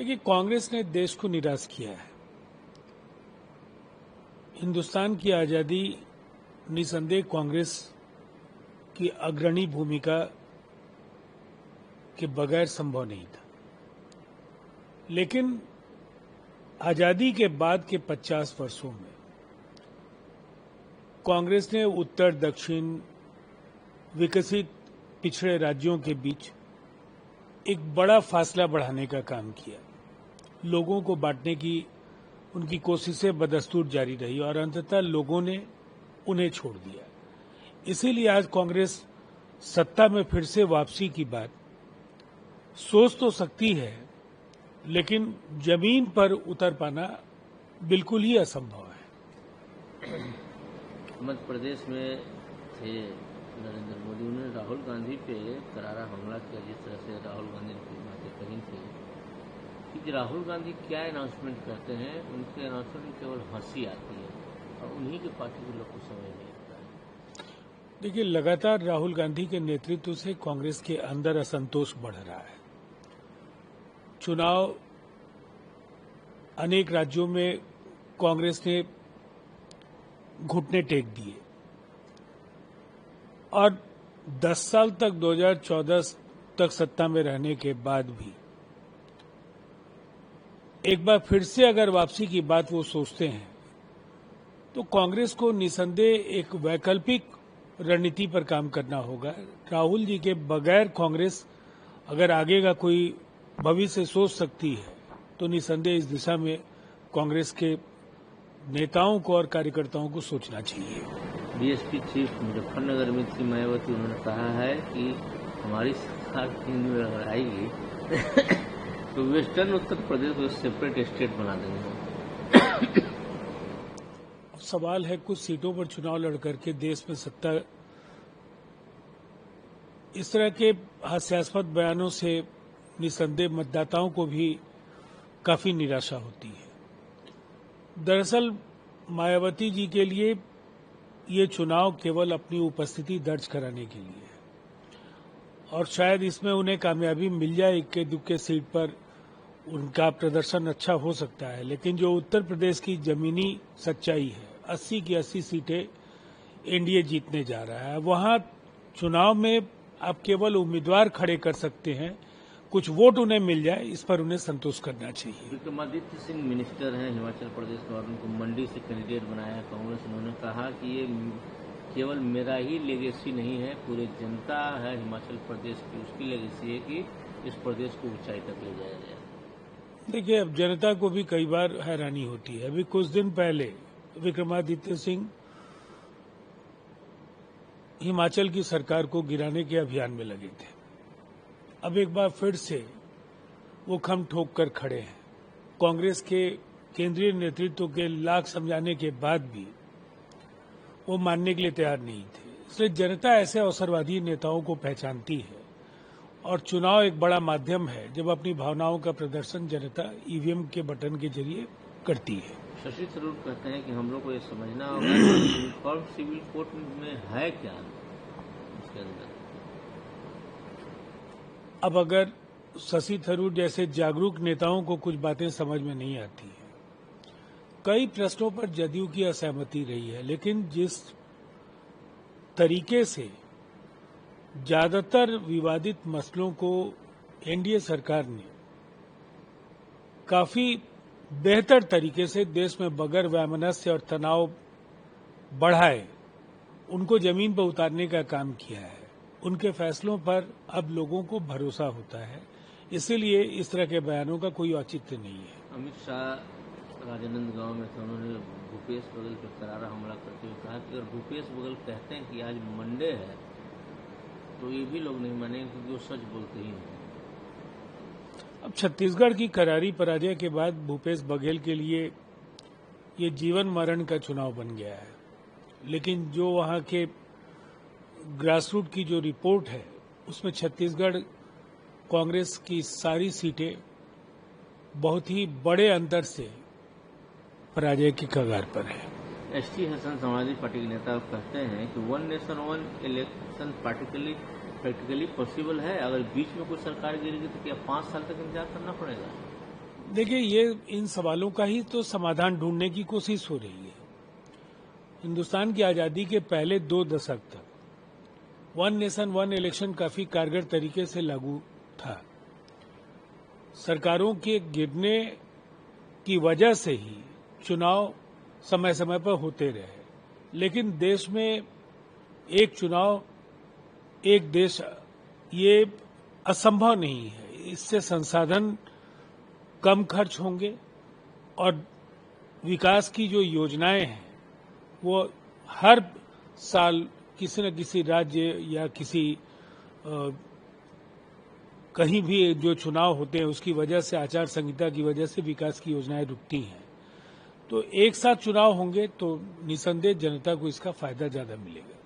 देखिए, कांग्रेस ने देश को निराश किया है। हिंदुस्तान की आजादी निसंदेह कांग्रेस की अग्रणी भूमिका के बगैर संभव नहीं था, लेकिन आजादी के बाद के 50 वर्षों में कांग्रेस ने उत्तर दक्षिण विकसित पिछड़े राज्यों के बीच एक बड़ा फासला बढ़ाने का काम किया। लोगों को बांटने की उनकी कोशिशें बदस्तूर जारी रही और अंततः लोगों ने उन्हें छोड़ दिया। इसीलिए आज कांग्रेस सत्ता में फिर से वापसी की बात सोच तो सकती है, लेकिन जमीन पर उतर पाना बिल्कुल ही असंभव है। मध्य प्रदेश में थे नरेंद्र मोदी, उन्होंने राहुल गांधी पे करारा हमला किया। जिस तरह से राहुल गांधी की बातें कही थी कि राहुल गांधी क्या अनाउंसमेंट करते हैं, उनके अनाउंसमेंट में केवल हंसी आती है और उन्हीं के पार्टी के लोग को समझ नहीं आता है। देखिए, लगातार राहुल गांधी के नेतृत्व से कांग्रेस के अंदर असंतोष बढ़ रहा है। चुनाव अनेक राज्यों में कांग्रेस ने घुटने टेक दिए और 10 साल तक 2014 तक सत्ता में रहने के बाद भी एक बार फिर से अगर वापसी की बात वो सोचते हैं तो कांग्रेस को निसंदेह एक वैकल्पिक रणनीति पर काम करना होगा। राहुल जी के बगैर कांग्रेस अगर आगे का कोई भविष्य सोच सकती है तो निसंदेह इस दिशा में कांग्रेस के नेताओं को और कार्यकर्ताओं को सोचना चाहिए। बीएसपी चीफ मुजफ्फरनगर में थी मायावती, उन्होंने कहा है कि हमारी सरकार केंद्र में अगर आएगी तो वेस्टर्न उत्तर प्रदेश को सेपरेट स्टेट बना देंगे। अब सवाल है, कुछ सीटों पर चुनाव लड़ करके देश में सत्ता, इस तरह के हास्यास्पद बयानों से निसंदेह मतदाताओं को भी काफी निराशा होती है। दरअसल मायावती जी के लिए ये चुनाव केवल अपनी उपस्थिति दर्ज कराने के लिए है और शायद इसमें उन्हें कामयाबी मिल जाए। इक्के दुक्के सीट पर उनका प्रदर्शन अच्छा हो सकता है, लेकिन जो उत्तर प्रदेश की जमीनी सच्चाई है, 80 की 80 सीटें एनडीए जीतने जा रहा है। वहां चुनाव में आप केवल उम्मीदवार खड़े कर सकते हैं, कुछ वोट उन्हें मिल जाए, इस पर उन्हें संतोष करना चाहिए। विक्रमादित्य सिंह मिनिस्टर हैं हिमाचल प्रदेश में और उनको मंडी से कैंडिडेट बनाया कांग्रेस। उन्होंने कहा कि ये केवल मेरा ही लेगेसी नहीं है, पूरे जनता है हिमाचल प्रदेश की, उसकी लेगेसी है कि इस प्रदेश को ऊंचाई तक ले जाया जाए। देखिए, अब जनता को भी कई बार हैरानी होती है। अभी कुछ दिन पहले विक्रमादित्य सिंह हिमाचल की सरकार को गिराने के अभियान में लगे थे। अब एक बार फिर से वो खम ठोक कर खड़े हैं। कांग्रेस के केंद्रीय नेतृत्व के लाख समझाने के बाद भी वो मानने के लिए तैयार नहीं थे। इसलिए जनता ऐसे अवसरवादी नेताओं को पहचानती है और चुनाव एक बड़ा माध्यम है जब अपनी भावनाओं का प्रदर्शन जनता ईवीएम के बटन के जरिए करती है। शशि थरूर कहते हैं कि हम लोग को ये समझना होगा कि रिफॉर्म सिविल कोड में है क्या इसके अंदर। अब अगर शशि थरूर जैसे जागरूक नेताओं को कुछ बातें समझ में नहीं आती है, कई प्रश्नों पर जदयू की असहमति रही है, लेकिन जिस तरीके से ज्यादातर विवादित मसलों को एनडीए सरकार ने काफी बेहतर तरीके से देश में बगैर वैमनस्य और तनाव बढ़ाए उनको जमीन पर उतारने का काम किया है, उनके फैसलों पर अब लोगों को भरोसा होता है। इसीलिए इस तरह के बयानों का कोई औचित्य नहीं है। अमित शाह राजनांदगांव में थे, उन्होंने भूपेश बघेल पर करारा हमला करते हुए कहा कि अगर भूपेश बघेल कहते हैं कि आज मंडे है तो ये भी लोग नहीं मानेंगे क्योंकि वो सच बोलते ही नहीं। अब छत्तीसगढ़ की करारी पराजय के बाद भूपेश बघेल के लिए ये जीवन मरण का चुनाव बन गया है, लेकिन जो वहां के ग्रासरूट की जो रिपोर्ट है उसमें छत्तीसगढ़ कांग्रेस की सारी सीटें बहुत ही बड़े अंतर से पराजय की कगार पर है। एसटी हसन समाजवादी पार्टी के नेता कहते हैं कि one nation one election practically possible है। अगर बीच में कोई सरकार गिरेगी तो क्या 5 साल तक इंतजार करना पड़ेगा? देखिए, ये इन सवालों का ही तो समाधान ढूंढने की कोशिश हो रही है। हिंदुस्तान की आज़ादी के पहले 2 दशक तक वन नेशन वन इलेक्शन काफी कारगर तरीके से लागू था। सरकारों के गिरने की वजह से ही चुनाव समय समय पर होते रहे, लेकिन देश में एक चुनाव एक देश ये असंभव नहीं है। इससे संसाधन कम खर्च होंगे और विकास की जो योजनाएं हैं वो हर साल किसी न किसी राज्य या किसी कहीं भी जो चुनाव होते हैं उसकी वजह से, आचार संहिता की वजह से विकास की योजनाएं रुकती हैं। तो एक साथ चुनाव होंगे तो निसंदेह जनता को इसका फायदा ज्यादा मिलेगा।